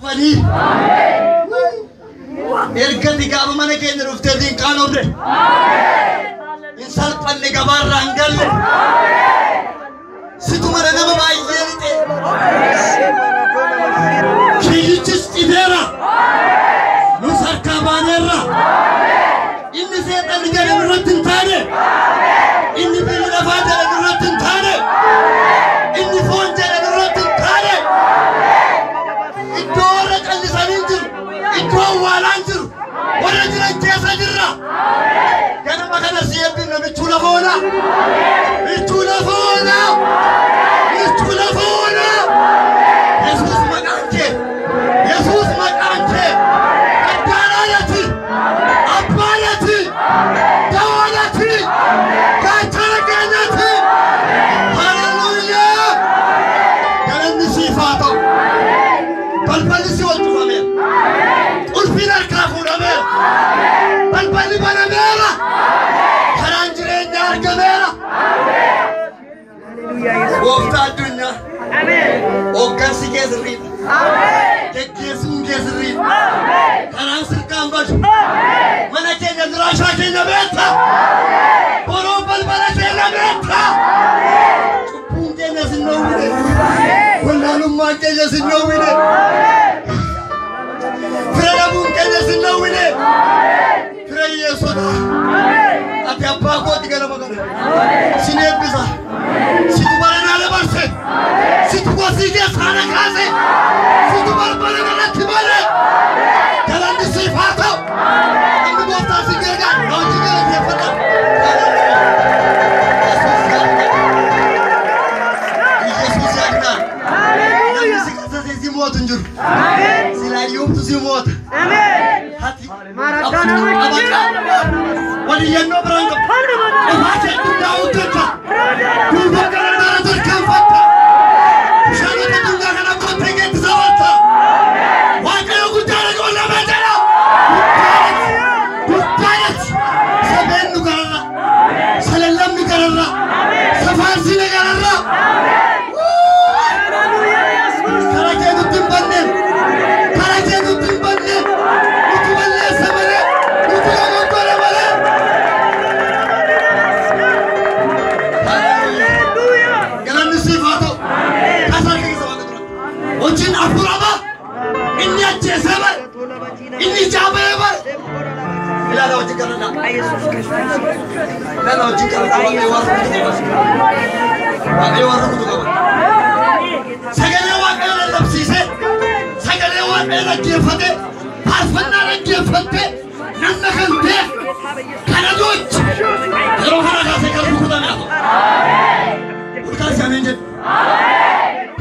Fani. Ergati gaafa mana keenya dhuftee diin qaanofne. Insan panne gabaar rangalle. Situ mana nama baay'ee lixee. Kiyyichis dhibeera. Nus harkaa baaneerra. Inni seexanni jedhe irratti hin taane. Inni biyyi lafaa jedhe irratti hin taane. Inni foon jedhe irratti hin taane. Iddoo warra callisanii jiru. Iddoo awwaalaan jiru. Warra jiran keessa jirra. Ganama kana si eebbifna michuu lafa oolaa. Michuu lafa oolaa. Michuu lafa oolaa. Yesuus maqaan kee. Yesuus maqaan kee. Addaanaanati. Abbaanati. Dawaanati. Gaachana keenyati. Hallelujah. Galanni siif haa ta'u. Balballi si wal cufameera. Ulfina harkaa fuudhameera. Balballi banameera. Karaan jireenyaa argameera. Gooftaa addunyaa. Hooggansi kee sirriidha. Geggeessuun kee sirriidha. Karaan sirkaan badu. Mana keenya duraashaa keenya beekta. Boroo balbala keenya beekta. Cubbuun keenya sin dhoowwine. Wallaalummaan keenya sin dhoowwine. Fira dhabuun keenya sin dhoowwine. Fira Yesuudha. Ati abbaa kooti ganama kana. Sin eebbisa. Situ baranaa dabarse. Situ gosii keessaa na kaase. Situ balbala kanatti bane. Galanni siif haa ta'u. Namni gooftaa si gargaara. Na hojii galateeffadha. Yesuus yaadnaa. Namni si qasasee si mootu hin jiru. Silaa yoomtu si moota. Hati. Waliyyannoo biraan qabu. Dhufaa kee guddaa hojjeta. Duuba gara dara tarkaanfatta. Bishaanota dungaa kana kottee keetti sabatta. Waaqayyo guddaa dhaga ol nama jedha. Guddaadhatti. Sabeen nu gararra. Salallamni gararra. Safaarsiin gararra. Karaa kee nutti hin banne. Karaa kee nutti hin banne. Nuti balleessa malee. Nuti gaggoola malee. Galanni siif haa ta'u. Kaasaa keessa waan dura. Hojiin afurama. Inni ajjeesee bare. Inni jaabee bare. Ilaala hojii gararraa. Ilaala hojii gararraa. Waaqayyo warra kutu qaba. Waaqayyo warra kutu qaba. Sagalee Waaqayyo lallabsiisee. Sagalee Waaqayyo dhaggeeffate. Faarfannaa dhaggeeffatte. Namna kan ta'e. Kana gochi. Yeroo kana kaasee kan rukutame haa ta'u. Burkaan isaanii jedhu.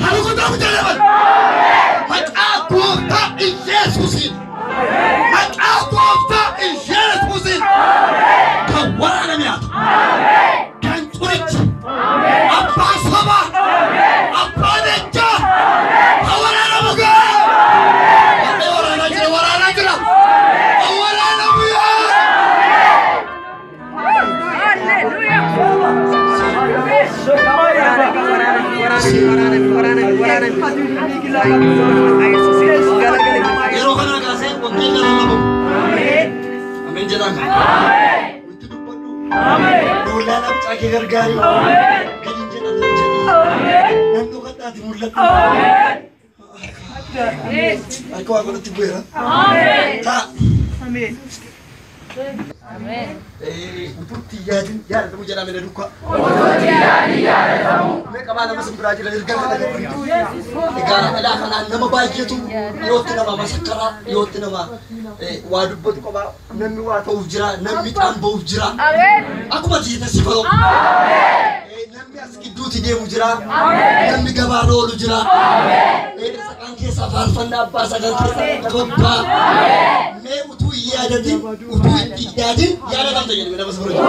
Haa rukutamu jedhaman. Maqaa gooftaa Iyesuusiin. Maqaa gooftaa Iyesuusiin. Kan waraaname haa ta'u. Kan xuricha. Abbaa sobaa. Abbaa leencaa. Kan waraanamu ga'a. Waaqayyo waraanaa jira. Waraanaa jira. Kan waraanamu yaa. Yeroo kana kaasee wangeelli lallabamu. Ameen jedhaa kan. Itti dubbadhu. Duulaa labcaa kee gargaari. Gadi hin jedhatu hin jedhi. Naannoo kadhaati mul'atu. Harka waa godhatti bu'eera. Ta'a. Utuutti yaadin yaadatamu jedhame na dukka. Mee qabaa nama simbiraa jira erga kana gadhiitu. Egaa dhalaa kanaan nama baay'eetu dhiyootti nama masakkaraa dhiyootti nama waa dubbatu qabaa namni waa ta'uuf jira namni xaan ba'uuf jira. Akkuma jiite si faroo. Namni as gidduutti deemu jira. Namni gabaarra oolu jira. Saqaan keessaa faarfannaa abbaa sagan keessaa babbaa. Mee utuu hin yaadatin utuu itti yaadin yaadatamta jedhame nama si faroo.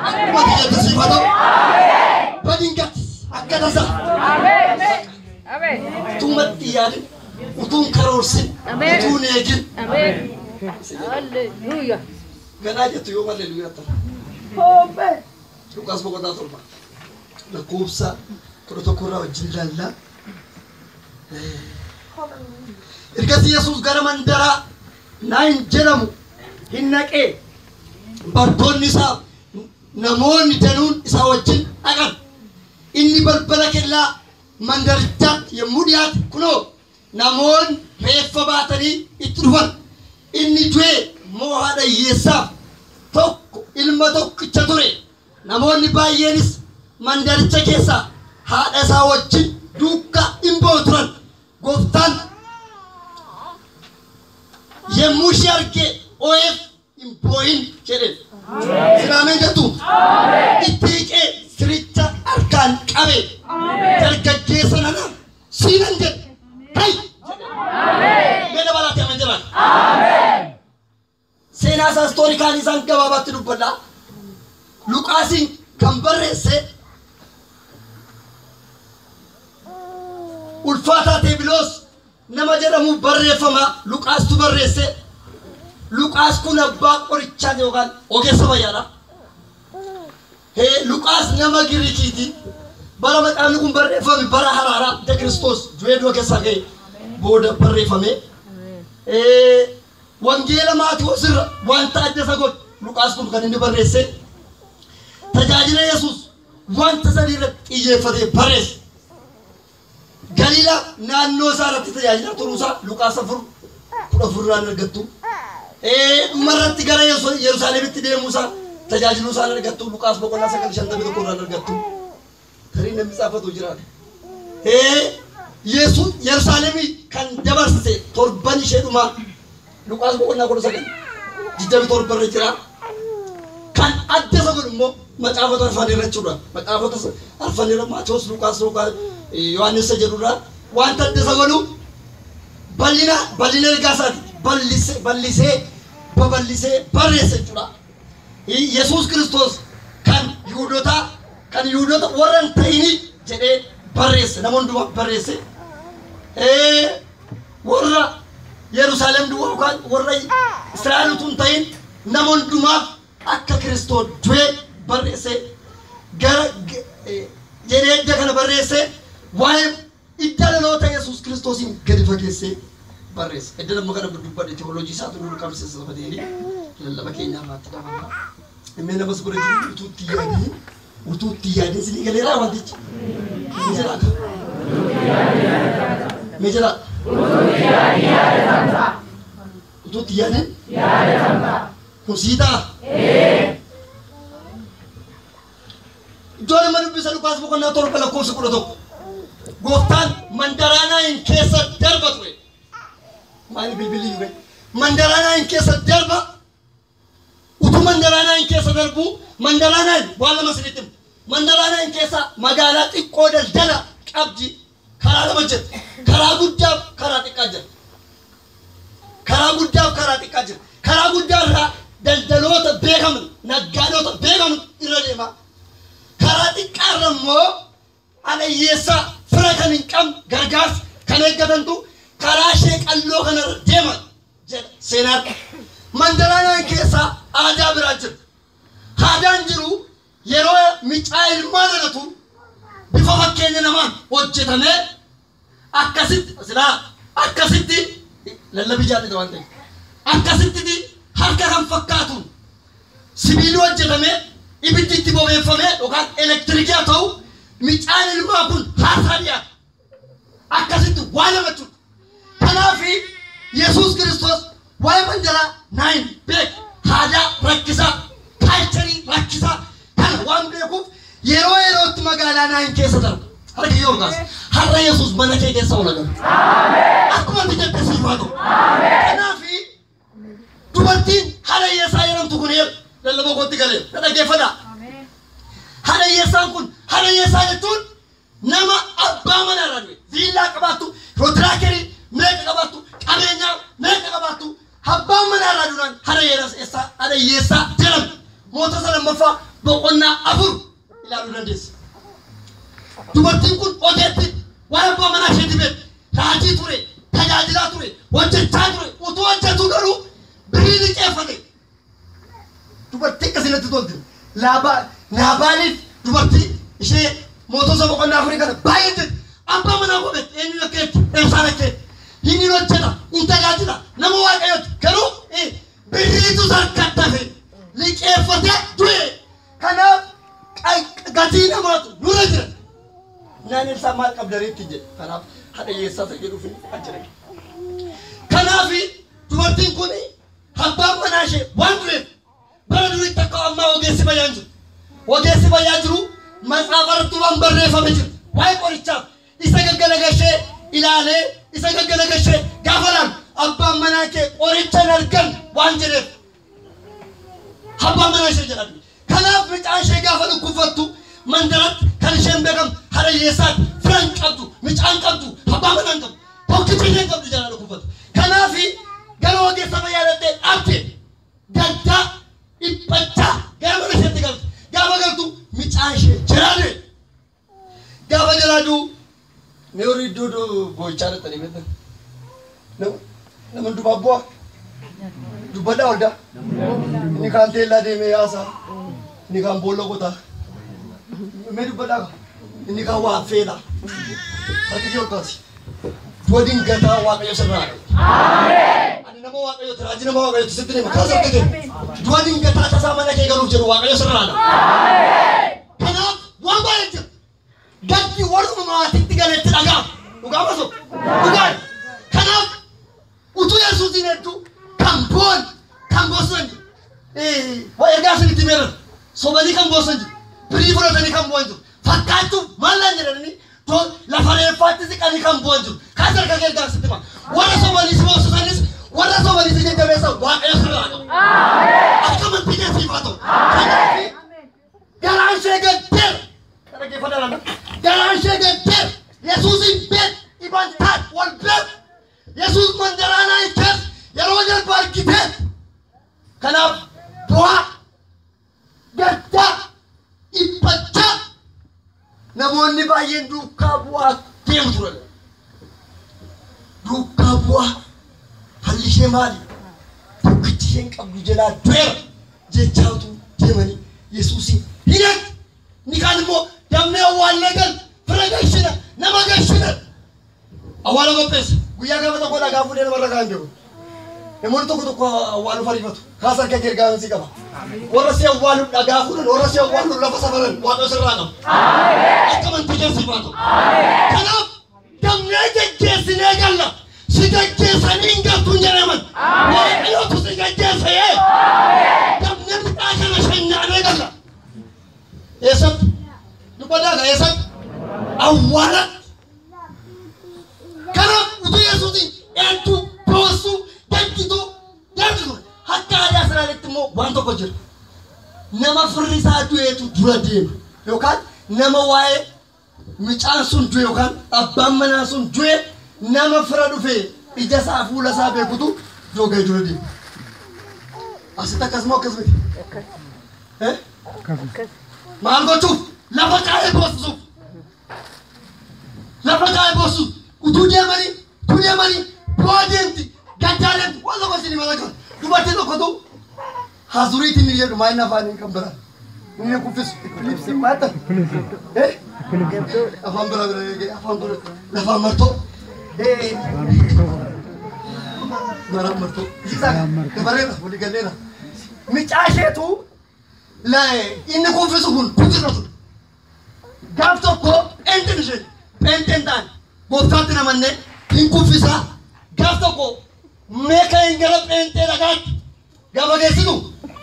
Akkuma jiite si faroo. Badingatti akka tasa. Utumatti yaadin utuun karoorsin utuun eegin. Hallelujah. Ganaa jettu yoo hallelujah ta'a. Lukaas boqonnaa torba. lakkoofsa 11 wajjin ilaalla. Ergasii Yesuus gara mandaraa Naayin jedhamu hin naqee bartoonni isaa namoonni danuun isaa wajjin dhaqan. Inni balbala kellaa mandarichaatti yommuu dhiyaate kunoo namoonni reeffa baatanii itti dhufan. Inni du'e moo haadha hiyyeessaaf tokko ilma tokkicha ture. Namoonni baay'eenis mandaricha keessaa haadha isaa wajjin duukaa hin ba'u turan. Gooftaan yommuu ishee argee oo'eef hin boo'in jedheen. Sinaamee jettu itti hiiqee siricha harkaan qabe. Dargaggeessa nana siinan jedhe ta'i. Mee dabalaatee aman jedhan. Seenaa isaa istoorikaanii isaan gabaabaatti dubbadha. Luqaasiin kan barreesse ulfaataa Teebiloos nama jedhamu barreeffama Luqaastu barreesse. Luqaas kun abbaa qorichaa yookaan ogeessa fayyaadha. Luqaas nama Giriikiiti. Bara maqaan kun barreeffame bara Haraaraa da Kiristoos du'ee du'a keessaa ga'e booda barreeffame. Wangeela Maatiyoos irra wanta adda isa godhu Luqaas kun kan inni barreesse. Tajaajila Yesuus wanta sadii irratti xiyyeeffatee barreesse. Galiilaa naannoo isaa irratti tajaajila turuusaa Luqaas 4:14 argattu. Dhumarratti gara Yerusaalemitti deemuusaa tajaajiluusaa argattu. Luqaas 9:51 argattu. Tarii namni xaafatu jira. Yesuus Yerusaalemii kan dabarsise torban ishee dhumaa Luqaas 9:27 irra jira. Kan adda isa godhu immoo macaafota arfan irra jechuudha. Macaafota arfan irra Maatiyoos, Luqaas, Yohaannis jedhudha. Wanta adda isa godhu bal'ina ergaa isaati. Bal'isee barreesse jechuudha. Yesuus Kiristoos kan Yihuudoota warra hin ta'ini jedhee barreesse. Nama hundumaa barreesse. Warra Yerusaalem duwwaa yookaan warra Israa'el utuu hin ta'in nama hundumaaf akka Kiristoos du'e barreesse. Jedhee edda kana barreesse. Waa'ee idda dhaloota Yesuus Kiristoosiin gadi fageesse barreesse. Edda nama kana dubbadhe teoloojii isaa tu dura qabsiisa sabateeni lallaba keenyaa irratti dabala. Inni nama sibira jiru utuutti yaadee silii galeeraa wantichi. Meejala. Utuutti yaadee. Kun siitaa. Iddoo nama dubbisa Luqaas 7:11. Gooftaan mandaraa Naayin keessa darba ture. Maali bilbilii yube. Mandaraa Naayin keessa darba. Utuu mandaraa Naayin keessa darbu mandaraa Naayin waan lama sinitti. Mandaraa Naayin keessa magaalaa xiqqoo daldala qabdi. Karaa lama jira. Karaa guddaaf karaa xiqqaa jira. Karaa guddaaf karaa xiqqaa jira. Karaa guddaa irraa daldaloota beekaman, naggaadota beekaman irra deema. Karaa xiqqaa irra immoo ala hiyyeessaa fira kan hin qabne gargaarsa kan eeggatantu karaa ishee qalloo kanarra deeman jedha seenaadha. Mandaraa Naayin keessaa aadaa biraa jira. Aadaan jiru yeroo micaa ilmaa dhalatu bifa fakkeenya namaan hojjetamee akkasitti lallabii jaallata waan ta'eef akkasitti harka kan fakkaatuun sibiilii hojjetamee ibiddi itti bobeeffamee yookaan elektirikii haa ta'u micaan ilmaa kun haasaa dhiyaata. Akkasitti waa namatti tolu. Kanaaf Yesuus Kiristoos waa'ee mandaraa Naayin beeka. Aadaa rakkisaa, kaalcharii rakkisaa kana waan beekuuf yerootti magaalaa Naayin keessa darba. Harki yoo gaas har'a Yesuus mana kee keessa ola galu. Akkuma jette siifaa ta'u. Kanaaf dubartiin haadha hiyyeessaa jedhamtu kun lallabaa kootti galee na dhaggeeffadhaa. Haadha hiyyeessaan kun haadha hiyyeessaa jechuun nama abbaa manaa irraa du'e viillaa qabaattu, rootiraakerii meeqa qabaattu, qabeenyaa meeqa qabaattu abbaan manaa irraa du'an haadha hiyyeessaa jedhamti. Mootota lammaffaa 4 ilaaluu dandeessa. Dubartiin kun ogeetti waan abbaa manaa isheetti beektu raajii ture, tajaajilaa ture, hojjechaa ture, utuu hojjetu garuu birii liqeeffate. Dubartii akkasitti tolti. Laabaaniif dubartii ishee mootota 4 kana baay'ee abbaa manaa godhate eenyu lakkeetti eebsaan akkeetti hini hojjeta in tajaajila nama waaqayyooti garuu birriitu sarkattafe liqeeffate du'e kanaaf gatii namaatu nurra jira naan ibsaa maal qabdariitti jedhe kanaaf haadha hiyyeessaa isa jedhuuf ajjire kanaaf dubartiin kun abbaan manaa ishee waan dureef bara duriitti akka ammaa ogeessi bayyaa jiru matsaafarratti waan barreeffame jiru waa'ee qorichaaf isa gaggalagashee ilaalee isa gaggalagashee gaafalaan abbaan manaa kee qoricha hin argan waan jedheef abbaan manaa ishee jedhan kanaaf micaan ishee gaafa dhukkubfattu mandaratti kan isheen beekamu haadha hiyyeessaatti firan qabdu micaan qabdu abbaan manaa hin qabdu tokkicha isheen qabdu jala dhukkubfattu kanaaf gara ogeessa bayyaa dhattee dhabde gaddaa dhiphachaa gara mana isheetti galtu gaafa galtu micaan ishee jiraate gaafa jiraatu meeyorii iddoo boo'ichaa dhattanii beektan nama dubabbu'a dubbadhaa oldaa inni kaan teellaa deemee yaasaa inni kaan boolla qotaa mee dubbadhaa inni kaan waa feela harki kee olkaasi duwadiin gataa waaqayyo sirraa ani nama waaqayyo tiraaji nama waaqayyo sitti deema kaasa argite duwadiin gataa tasaa mana kee galuuf jedhu waaqayyo sirraa kanaaf waan baay'ee jira gaddi warruma maatiitti galeetti dhagaa dhugaa maso dhugaa kanaaf utuu yesuusiin hedduu kan boon kan boosan waa ergaa isinitti meeran sobanii kan boosan jiru birii fudhatanii kan bu'an jiru fakkaattuu maallaan jedhanii lafa reeffaatti siqanii kan bu'an jiru kaas ergaa ergaa isinitti hima warra sobaniis boosisanis warra sobaniis jajjabeessa waaqayyo sirraa qabu akka amantii keessii haa ta'u kanaaf garaan ishee gaddeera dhaggeeffadhaa garaan ishee gaddeera yesuusiin beek iban taat wal beek yesuus mandaraanaa hin keessa yeroo jalba argitee kanaaf bu'aa gaddaa dhiphachaa namoonni baay'een duukaa bu'aa deemu turan duukaa bu'aa halli ishee maali tokkichi isheen qabdu jalaa du'eera jechaatu deemanii yesuusiin hidhan ni kaan immoo damnee awwaallee gal fira galchina nama galchina awwaala qopheessa guyyaa gaafa tokko dhagaa fuudhee namarra kaan deemu namoonni tokko awwaalu farifatu kaasa harka kee ergaa si qaba warra si awwaalu dhagaa fuudhan warra si awwaalu lafa safaran waaqayyo sirraa qabu akka amantii keessii haa ta'u kanaaf damnee geggeessinee galla si geggeessanii hin galtu hin jedhaman waaqayyootu si geggeessee damnee midhaa kana shanyaanee galla eessatti dubbadhaa eessatti awwaala kanaaf utuu yesuusiin eentu boosuu dankituu dankitu akka aadaa siraaletti immoo waan tokko jira nama firri isaa du'eetu dura deema yookaan nama waa'ee micaan sun du'e yookaan abbaan manaa sun du'e nama fira dhufee ija isaa fuula isaa beekutu joogee dura deema asitti akkasuma akkasumatti maal gochuuf lafa kaa'ee boosisuuf lafa kaa'ee boosisuuf utuu deemanii boodeemti gaddaalemti waan tokko isin himata kan dubartii tokkotu hazuriitti inni jedhu maayina afaaniin kan biraa inni kuffisu lipsi maata afaan bira afaan bira lafaan martoo maraan martoo dabareera walii galleera micaasheetu inni kuffisu kun kuffisatu gaaf tokko eentin ishee eentin ta'an gooftaatti namannee hin kuffisaa gaaf tokko meeqa hin gara peentee dhagaatti gaafa geessitu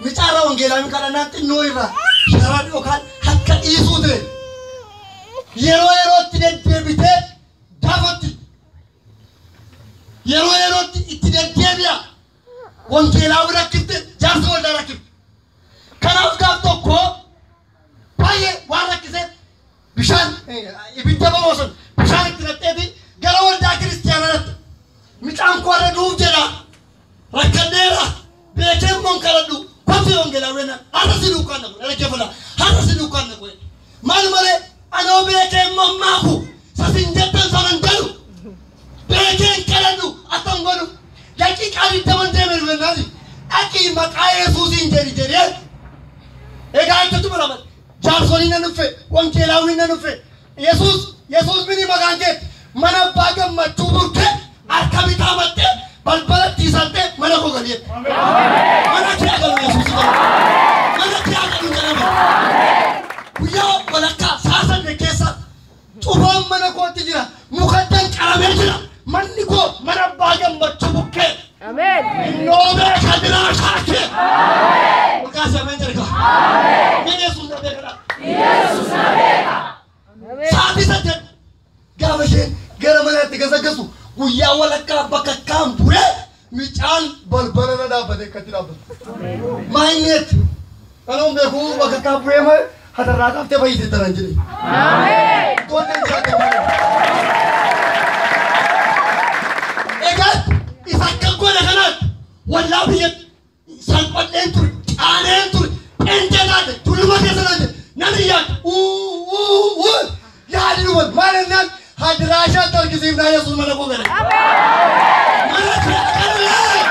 micaarraa wangeelaa mi kadhannaan xinnoo irraa sharaan yookaan akka dhiisuu ta'e yerootti deddeebitee gaafatti yerootti itti deddeebi'a wangeelaa rakkifte jaarsa waldaa rakkifte kanaaf gaaf tokko baay'ee waan rakkisee bishaan ibidda baboosan bishaan itti naqxeeti gara waldaa kiristiyaanaatti micaan koorra duuf jedha rakkadheera beekeen moon kadhadhu kofi wangeelaa wena har'a si duukaan naqu dhaggeeffadhaa har'a si duukaan naqu maal malee anoo beekeen mammaaku sasin jettan sanan galu beekeen kadhadhu attan godhu daqiiqaa 20 deeme dhufannaati dhaqii maqaa yesuusiin jedhee egaa ittatu baraman jaarsoliin nan dhufe wangeelaawwiin nan dhufe yesuus mini maqaan kee mana abbaa gammachuu burkee harka balbala tiisante mana koo galee mana kee agalu Yesuus mana kee agalu jedhama guyyaa walakkaa saasanne keessa cufaan mana kootti jira mukaddan qalamee jira manni koo mana abbaa gammachuu bukkee Amen. Nobe kadira shaake maqaa sameen jarga Yesuus na beekadha Yesuus na beeka saatii saddeet gaafa isheen gara manaatti gasagasu guyyaa walakkaa bakka kaan bure micaan balbala na dhaabbate akkatti dhaabbatu maayinneet kanoon beekuu bakka kaan bure ma hadarraa qabtee fayyite tanan jedhe ameen gootee jiraate egaa isa akka godhe kanaatti wallaa biyya salphadheen ture qaaneen ture enjetaate tuluma keessa naan namni yaadu yaadi dhuman maal ennaan hadiraashaa tarkisiifnaa Yesuus mana koo gale mana kee agalee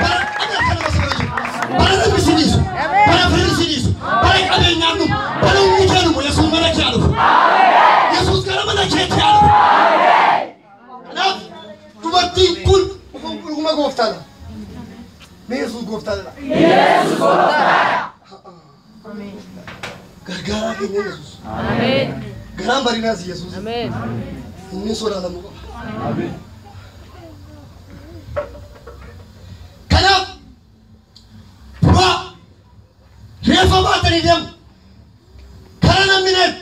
bara kana masala jiru bara namni si dhiisu bara firri si dhiisu bara qabeenyaan dhumu bara humni kee dhumu Yesuus mana kee dhufu Yesuus gara mana kee dhufu kanaaf dubartiin kun dhuguma gooftaadha Yesuus gooftaadha Yesuus gooftaadha gargaaraa keenya Yesuus ameen garaan barinaas Yesuus ameen inni sodaatamu qaba ameen kanaaf bu'aa reeffa baatanii deemu karaa namni deemu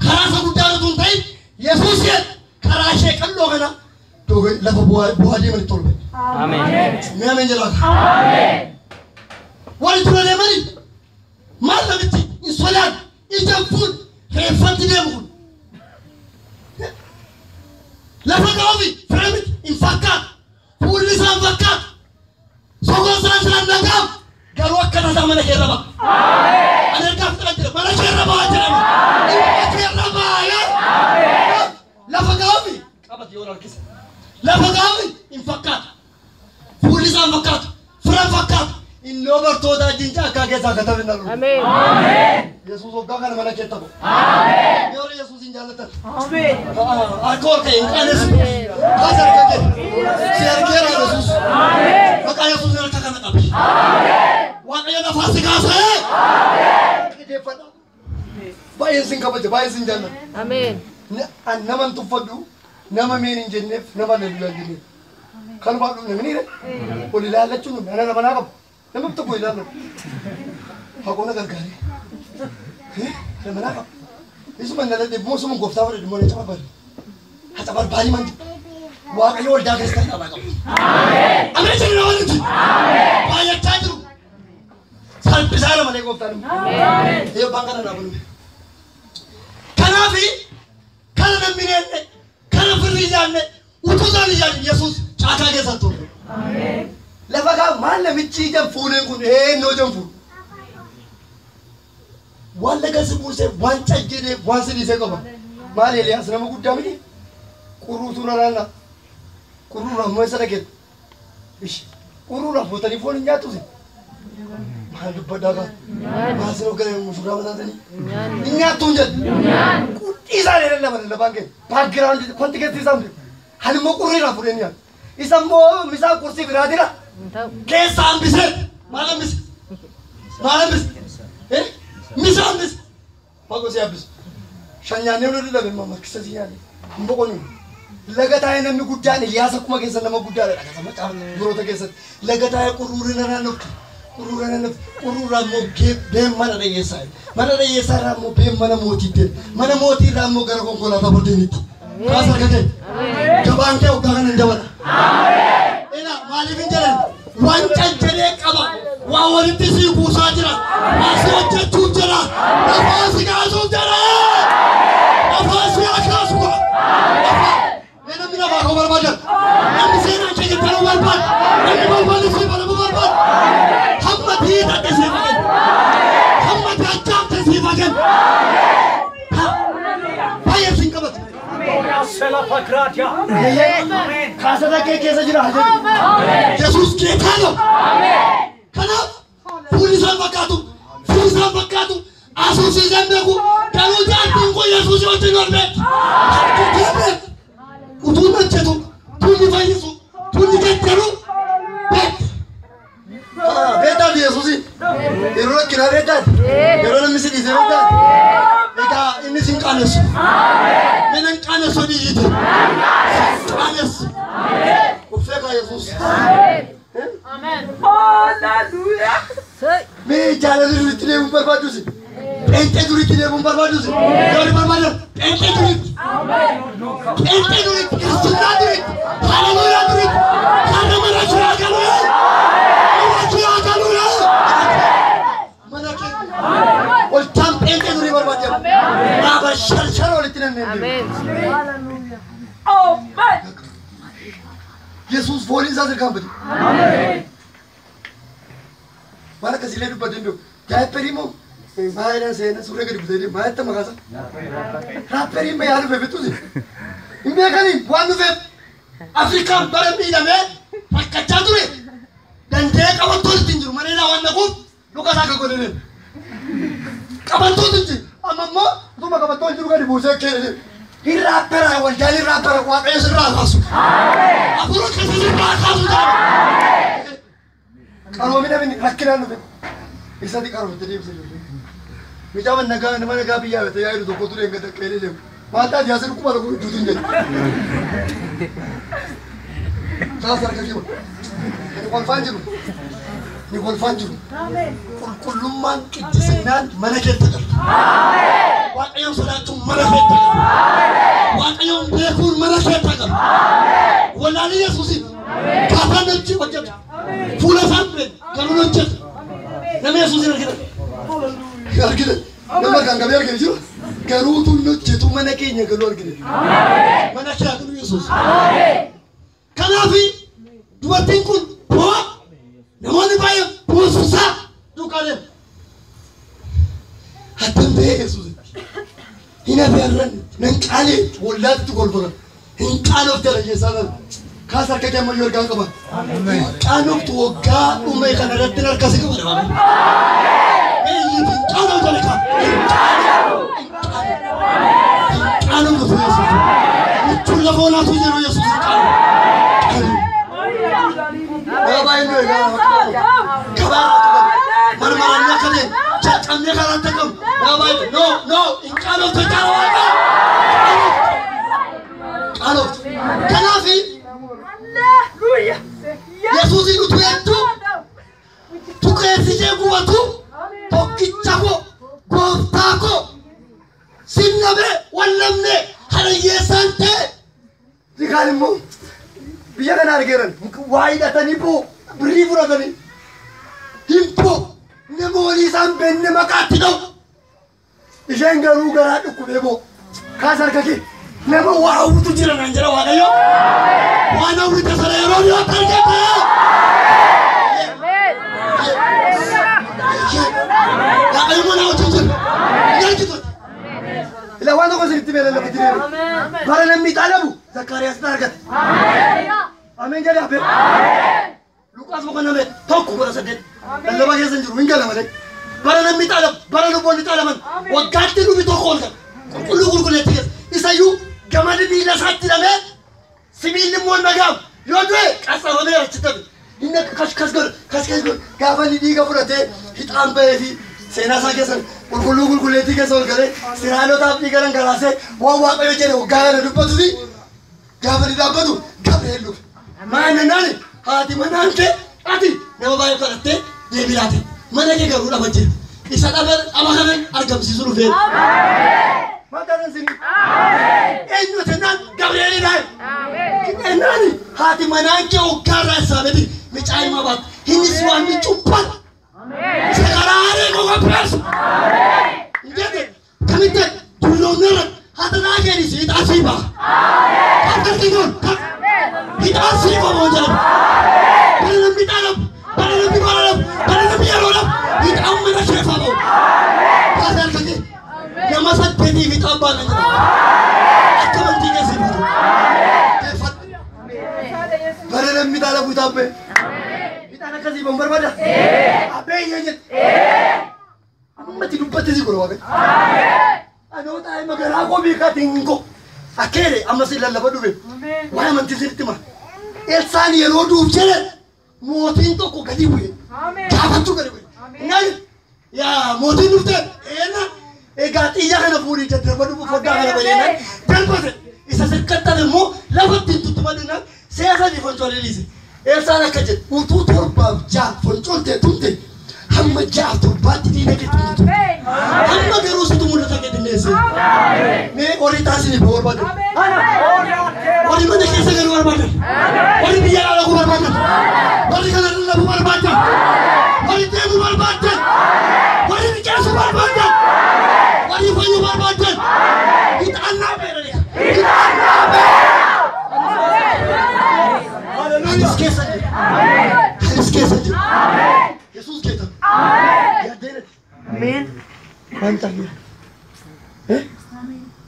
karaa isa guddaa utuu hin ta'in Yesuus karaa ishee qalloo kana lafa bu'aa deemanitti tolbe ameen mee ameen jedhaa ameen wali dura deemanii maal namichi hin sodaatu ijaan fuun reeffatti deemu kun lafa ga'oofi firamiti hin fakkaatu fuulli isaa hin fakkaatu sogoon isaan nagaaf garuu akka tasaa mana keerra ba'a ani ergaa fudhan jira mana keerra ba'a jedhama mana keerra ba'a lafa ga'oofi qabati yoo harkisa lafa ga'oofi hin fakkaatu fuulli isaa hin fakkaatu firan fakkaatu innoo bartoota jinja akka keessaa katabe nalu ameen Yesuus oggaa kana mana keetta bo ameen yoo Yesuus hin jaallatan ameen akkoor kee hin qanes haasar kake serkeera Yesuus ameen maqaa Yesuus irratti kana qabi ameen waaqayyo nafaas kaasee ameen qixeeffadha baay'een sin kabaja baay'een sin jaallata ameen naman tuffadhu nama meen hin jenneef nama leeluu jenneef kan baadhu namni ol ilaallachuun ana nama naa qabu nama tokko ilaallu hakoona gargaaree nama naa qabu isuma nala dhibmoo suma gooftaa fudhadhu moo neecha barbaadu hata barbaadi manti waaqayyo waldaa keessatti qabaa qabu ameen jenna walitti baay'achaa jiru salphisaa nama malee gooftaan yoo baan kana naa bulu kanaafi kana namni neenne kana firri ijaanne utuu isaan ijaanne Yesuus caakaa keessatti ture lafa kaa maal namichi ijaan fuuneen kun eenyoo ijaan fuun waan laga si buusee waan cajjidee waan si dhiisee qaba maal Eliyaas nama guddaa miti quruutu nanaanna quruura ammoo isa dhageetu ishi quruura footanii foon hin nyaatusi maal dubbaddaa kaa maal sin hoggana mushuraa mataatanii hin nyaattuun jedhu qudhii isaan jedhan lama lafaan keenya baakgiraawundi kwanti keessi isaan halimmoo qurriirraa fudhee nyaatu isa immoo misaa kursii biraatira keessa hambisee maal hambise misa hambise maal gosee hambise shanyaannee walitti dhabe makkisa si nyaanne hin boqonu laga taa'ee namni guddaan Eliyaas akkuma keessa nama guddaadha dhagasa macaafa biroota keessatti laga taa'ee quruurina naannofti quruura immoo beem mana dhayyeessaa irraa immoo beem mana mootiitti mana mootii irraa immoo gara konkolaataa buldeenitti kaasa argate gabaan kee hoggaa kana hin dabala maaliif hin jedhan waan cancadee qaba waan walitti sii kuusaa jira waan si hojjechuuf jira lafaa si kaasuuf jira lafaa si akaasuuf namni lafaa koo barbaadan namni seenaa kee jibbanuu barbaad namni balballi sii banamuu barbaad hamma diidadhe sii fagan hamma dachaafte sii fagan baay'ee siin qabatu Sela pakratia. Amen. Kasada ke kesa jira hajar. Amen. Yesus ketalo. Amen. Kana fulisan bakatu. Asusi zambeku. Kalau jatuh ko Yesus yo tinorbe. Utuna chetu. Tuni fa Yesus. Tuni kete. jira beektan. Yeroo namni si dhiise beektan. Egaa inni sin qaanessu. Mina hin qaanessu dhiyyite. Qaanessu. Uffee kaa Yesuus. Amen. Hallelujah. Mee jaalala duriitti deemuun barbaadusi. Pheenxee duriitti deemuun barbaadusi. Yooni barbaadan pheenxee duriitti. Pheenxee duriitti. Kiristoonaa duriitti. Hallelujah duriitti. Har'a mana jiraa galuudha. Mana jiraa galuudha. Mana kee. Oltaan pheenxee durii barbaadee. Dhaaba shalshal walitti nanneen. Amen. Hallelujah. Amen. Yesuus fooliin isaa sirkaan bade. Amen. Maal akkasiilee dubbateen beeku. Daayipperii moo baay'inaan seenaa suuraa gadi butee deemu. Baay'ee tamma kaasa. Raapperiin bayyaa dhufee fixuusi. Hin beekanii waan dhufeef Afrikaan bara miidhamee rakkachaa ture. Dandee qabattoo ittiin jiru. Maneedhaa waan naquuf luka isaa akka godhaniin. Qabattoo ittiin jiru. Amma immoo utuma qabattoo jiru gadi buusee kee. Hin raappera waldaan hin raappera waaqayyo sirraa kaasu. Afuura keessa sirraa kaasu jedhama. Qaroomina rakkinaan dhufe. Isatti qaroomte deemsa jirre. Miidhama nama nagaa biyyaa yoo ta'e yaa'idu tokko ture hin gada qeelee deemu. Maal taate yaasir kuma tokko hojjetuun jedhu. Saas harka kee ni kolfaan jiru. Ni kolfaan jiru. Qulqullummaan qiddisinaan mana keessa galu. Waaqayyoon sodaachuun mana keessa galu. Waaqayyoon beekuun mana keessa galu. Wallaalii Yesuusiif gaafaan hojii hojjetu. Fuula isaan ture garuu hojjetu. Nama Yesuusin argina. Argina. Nama kan qabee argina jiru. Garuu tun hojjetu mana keenya galuu argina. Mana kee galu Yesuus. Kanaafi dubartiin kun bu'aa namoonni baay'een buusuusaa duukaa deemu. Hattan ta'ee Yesuus. Hin abeerran nan qaalee wallaatti kolfatan. Hin qaanofte dhageessaa dhala. Kaas harka kee ammayyuu argaan qaba. Hin qaanoftu waggaa dhumee kana irratti harkasi qaba dhabame. Eeyyiti hin qaanof jala kaa. Hin qaanoftu Yesuus. Michuun lafa olaatu jiru Yesuus hin qaanof. Baay'ee nuyi gabaarraa marmaranii akka ta'e jalqabnee karaa ta'amu baay'ee no hin qaanoftu jaala waaqa qaanoftu kanaafi Yesuusin utuu hedduu tuqeessitee gubatu tokkicha koo gooftaa koo sinnabee wallamnee harayyeessaan ta'e sikaan immoo biyya kana argeeran waa hidhatanii boo birrii fudhatanii himpoo nama walii isaan beenne maqaatti ta'u isheen garuu garaa dhukkubee boo kaas harka kee nama waa hawwitu jira naan jira waaqayyo waan hawwite sana yeroo dhiyoo argate waaqayyo mana hojii jira yarjitu ila waan tokko sirriitti beela lafa jireenya bara namni xaalabu Zakkaariyaas argate. Amen jedhee hafe. Luqaas boqonnaa mee tokko godha saddeet. Lallabaa keessa hin jiru hin gala malee. Bara namni xaalamu bara lubboonni xaalaman waggaatti lubi tokko ol gala. Qulqulluu qulqulleetti keessa. Isayyuu gamadi miila isaatti hidhamee sibiilli immoo nagaam yoo du'e qaxxaramee achitti hafe. Inni kas godha gaafa inni dhiiga fudhatee hixaan bahee fi seenaa isaa keessan qulqulluu qulqulleettii keessa ol galee siraalotaaf dhiiga dhangalaasee waan waaqayyo jedhe waggaa kana dubbatusi gaafa ni dhaabbatu Gabriel dhufe. Maana naani haati manaan kee ati nama baay'ee kadhattee deebii laate mana kee garuu dhaba jira. Isa dhaba kana argamsiisuu dhufee. Maqaan sinii. Eenyu tennaan Gabriel dhahe. Naani haati manaan kee waggaarraa isaa beeti micaa himaa baatu. Innis waan micuuphan. Sekarang kau ngapres? Jadi kami tak dulungan. Hati nak ni sih tak siapa. Kata tingun, kita siapa mau jalan? Pada nabi dalam, pada nabi malam, pada nabi malam. Kita aman siapa mau? Kata lagi, yang masa pedi kita aman aja. Aku pentingnya sih itu. Pada nabi dalam kita apa? Anak kasih bombar pada. Apa yang nyet? Mati lupa tadi kalau apa? Aduh, tapi makan aku bika tinggu. Akhirnya, amasih lalapan dulu. Wah, mati sirti mah. Elsani erodu jalan. Muatin tu kau kadi buat. Kapan tu kadi buat? Nai, يا موتين نفتن إنا قاتي يا خنا فوري جدر بدو بفضل خنا بلينا تلبس إذا سكتنا المو لا فتين تتمدنا سياسة دي فنجول ليزي إنسان كجد وتو تربى جاء فنجول تتمتي هم جاء تربى تدينا كتمتو هم بيروس تمونا تكيد الناس مي أوري تاسيني بور بدر أوري من كيسة كنور بدر أوري بيا على كنور بدر أوري كنا نلا كنور بدر أوري تيم كنور بدر أوري بيجاس كنور بدر أوري فني كنور بدر يتعنى بيرني يتعنى بير Hadis kesaja. Hadis kesaja. Yesus kita. Ya dene. Amin. Mantap ya.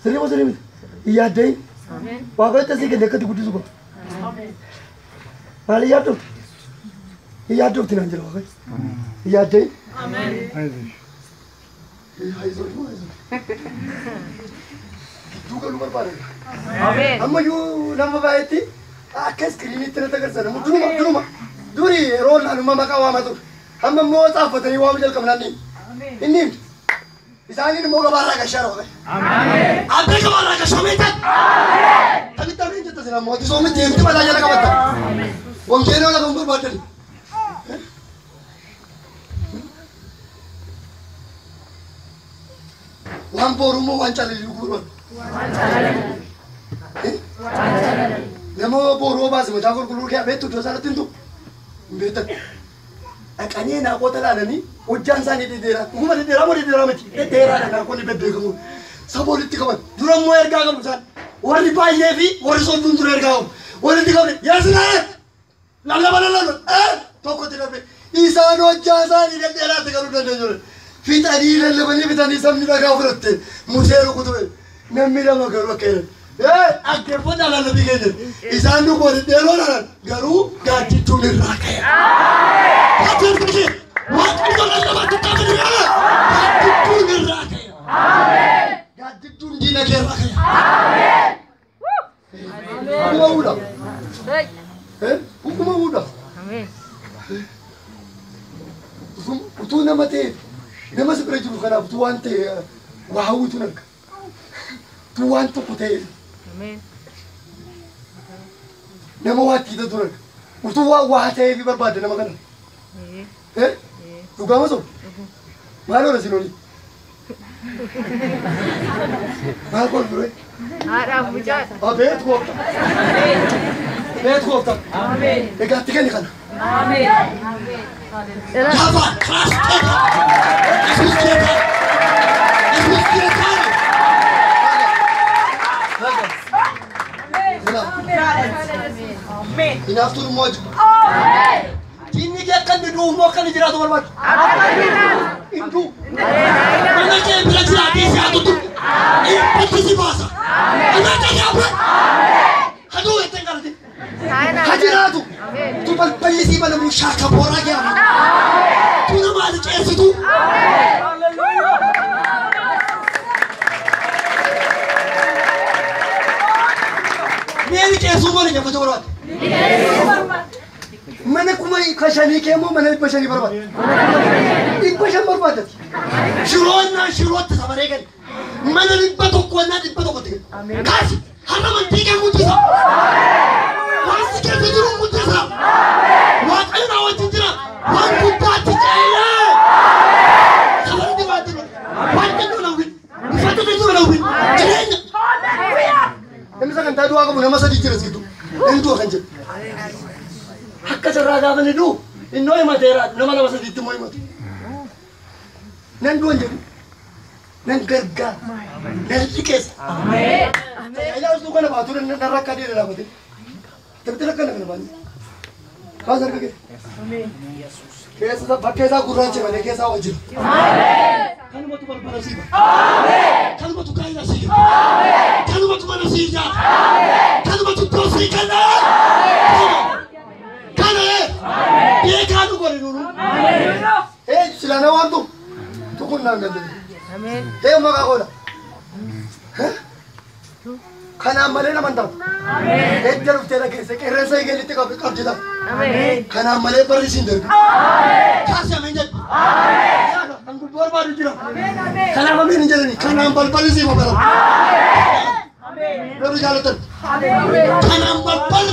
Serius. Iya deh. Amin. Wakai tadi kita dekat di juga. Amin. Mali ya tuh. Iya tuh tidak anjir wakai. Iya deh. Amin. Hai zor. Juga luar pada. Amin. Amma yu nama baiti. Akes kini ternyata kerja. Dulu duri roll anu mama kawa matu. Amma mau apa tadi wam jel kamnani. Ini. Isani mau kabar raga syaro. Amin. Ada kabar raga sometan. Amin. Tapi tapi itu sih mau somet itu pada jalan kabar. Amin. Wong kene orang kumpul badan. Lampu rumah wancali luguran. Wancali. Namo boro bas mo takor kulur kaya betu dosa tintu. Betat. Akanya na ko tala ni ujjan sani di dera. Kuma di dera mo di dera mati. E dera na ko ni bedde ko. Saboli ti ko. Dura mo erga ko san. Wari pa yevi, wari so dun dura erga. Wari ti ko. Yasna. Lalla balalla. To ko ti be. Isa no ujjan sani di dera ti ko do do. Fita di le bani bitani samni da ga frotte. Musero ko to. Namira ma garo ke. Agar pun dalam lebih kene. Isan tu boleh delor garu gaji tu nerakai. Agar pergi. Waktu dalam lebat kita berdua. Gaji tu nerakai. Gaji tu dina nerakai. Hukum udah. Hukum udah. Hukum nama te. Nama seperti itu kan. Tuan te. Wahyu tu nak. Tuan tu putih. Amin. Nama wati itu tuh, itu wahai yang berbeda nama kan? Tuh kamu so, mana orang sini? Mana kau dulu? Ada bujat. Bet kau tak? Amin. Dekat tiga ni kan? Amin. Apa? Keras. Yesus kita. Amin. Enough to much. Amin. Kini dia akan diduga akan dijerat hormat. Itu. Mana dia belajar di situ tu? Itu sih bahasa. Anak dia apa? Aduh, itu yang kalau tu. Hajiran tu. Tu paling sih mana musyak kabur aja. Tu nama ada cewek itu. Ini cewek semua ni apa coba? Mana kumai kasani kemo mana pasani berbat. Ipasan berbat. Syurot sama mereka. Mana dipatok kuana dipatok kutik. Kasih. Halaman tiga mutisa. Masih kita turun mutisa. Waktu awak citra. Waktu pati caya. Sabar di waktu. Waktu tu nak win. Waktu tu nak win. Jangan. Misalkan tadi aku nama saya dicira segitu. Itu akan jadi. Hak cerita apa ni tu? Ini yang matera. Nama saya ditemui mati. Nanti jadi. Nanti kerja. Nanti kes. Amin. Ayah harus tukan apa? Tu neraka dia dalam hati. Tapi tidak kena kena bani. Kau sarga ke? Amin. Kesa pakai saya kurang cuma kesa wajib. Amin. Kamu batu berapa sih? Amin. Kamu batu kaya sih? Amin. Kamu batu mana sih? Amin. Kamu batu dosi kana? Amin. Kana? Amin. Dia kamu boleh dulu. Amin. Silana waktu. Tukun nama dia. Amin. Dia mau kau dah. Kana malah nama tahu. Amin. Jangan lupa lagi. Sekarang saya ingin lihat kau kerja dah. Amin. Kana malah pergi sini. Amin. Kasih amin. Amin. Angku baru jira. Kenapa ini jadi? Karena bal-bal sih mau berapa? Baru jalan tuh. Karena bal-bal.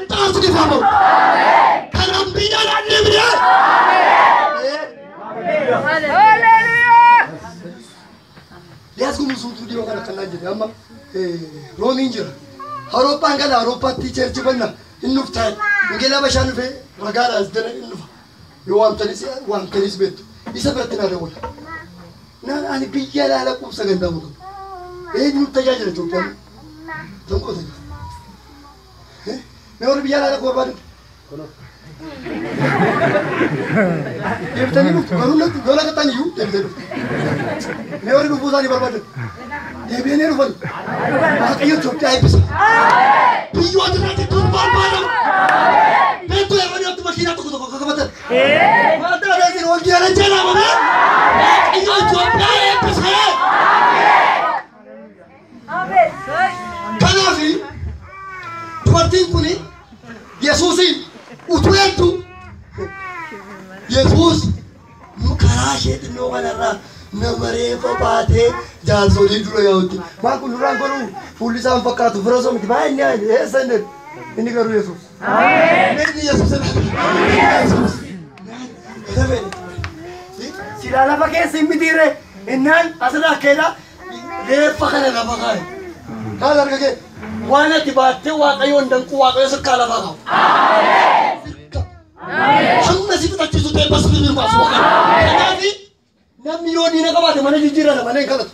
Tahu di mana? Karena bijan ada dia. Lihat gue musuh tuh dia orang kena jadi ama. Roaming jira. Haropa angkala Haropa teacher cuman lah. Innuf tay. Mungkin apa shan fe? Ragala sedang innuf. Yuam tenis betul. Bisa berarti nada bola. Nah, ani pikir ada aku saganda mu. Ini taja jadi tu kan. Tunggu saja. Ni orang biar ada korban. Dia bertanya tu, kalau nak tanya you, dia bertanya. Ni orang bukan korban. Dia biar ni korban. Maka you cukup ayah bisa. Piyu ada nanti tu korban. Betul yang mana tu makin aku tu kau. Mata ada si orang dia ada jalan mana? Iyo cuaca pesah. Kenapa sih? Seperti ini, Yesusin, utuh Yesus, mukara shed no kanara, namare papate, jangan soli dulu ya uti. Maku nurang koru, polis am pakat, frozo mati banyak, sender. Ini karu Yesus. Amin. Ini Yesus. Yesus. Sila pakai simitire, enan asal kena, dia pakai apa pakai? Kalau kerja, wana tiba tiba kayu undang kuat kayu sekala bakau. Hang nasi tu tak cuci pas bibir masuk. Tapi, nam yoni nak apa? Mana jijiran, mana yang kalah?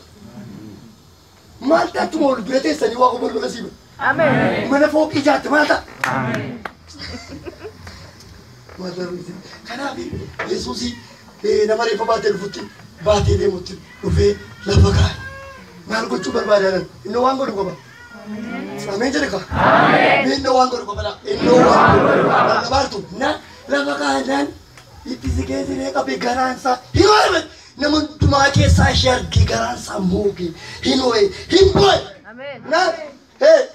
Malta tu mau berarti seni waktu berkasih. Amin. Mana fokus jatuh Malta? Amin. Malta itu. Kenapa? Yesus nama dia pembatin putih, batin dia putih, uve lapakai. Malu kau cuba berbadan, ino wang kau apa? Amin jadi kau? Amin. Ino wang kau apa? Ino wang kau. Lepas tu, na lapakai dan itu sekian ni kapi garansa. Hiwai, namun cuma ke sahsyar di garansa mugi. Hinoi, hinboy. Amin. Na,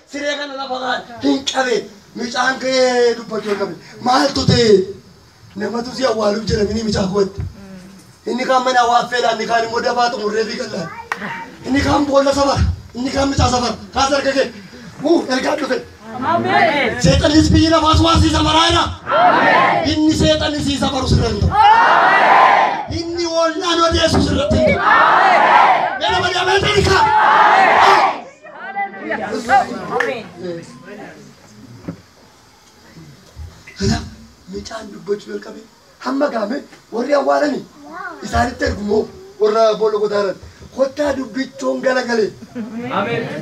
sirekan lapakai, hinkabe. Macam ke lupa jual kami. Mahal tu deh. Nama tu siapa walau jadi ini macam kuat. Ini kamu mana wafela, ini kamu muda batu murevi kalau. Ini kamu bola sabar, ini kamu macam sabar. Kasar keke, elkat tu deh. Amin. Setan ini sepijina was-wasi sama Raina. Amin. Ini setan ini sisa baru serang. Amin. Ini orang orang Yesus serang. Amin. Mana mana Amerika. Amin. Kenapa? Macam dua jual kami. Hamba kami, orang awal ni. Isari tergumo, orang bolu kodaran. Kota dubit conggalan kali. Amin.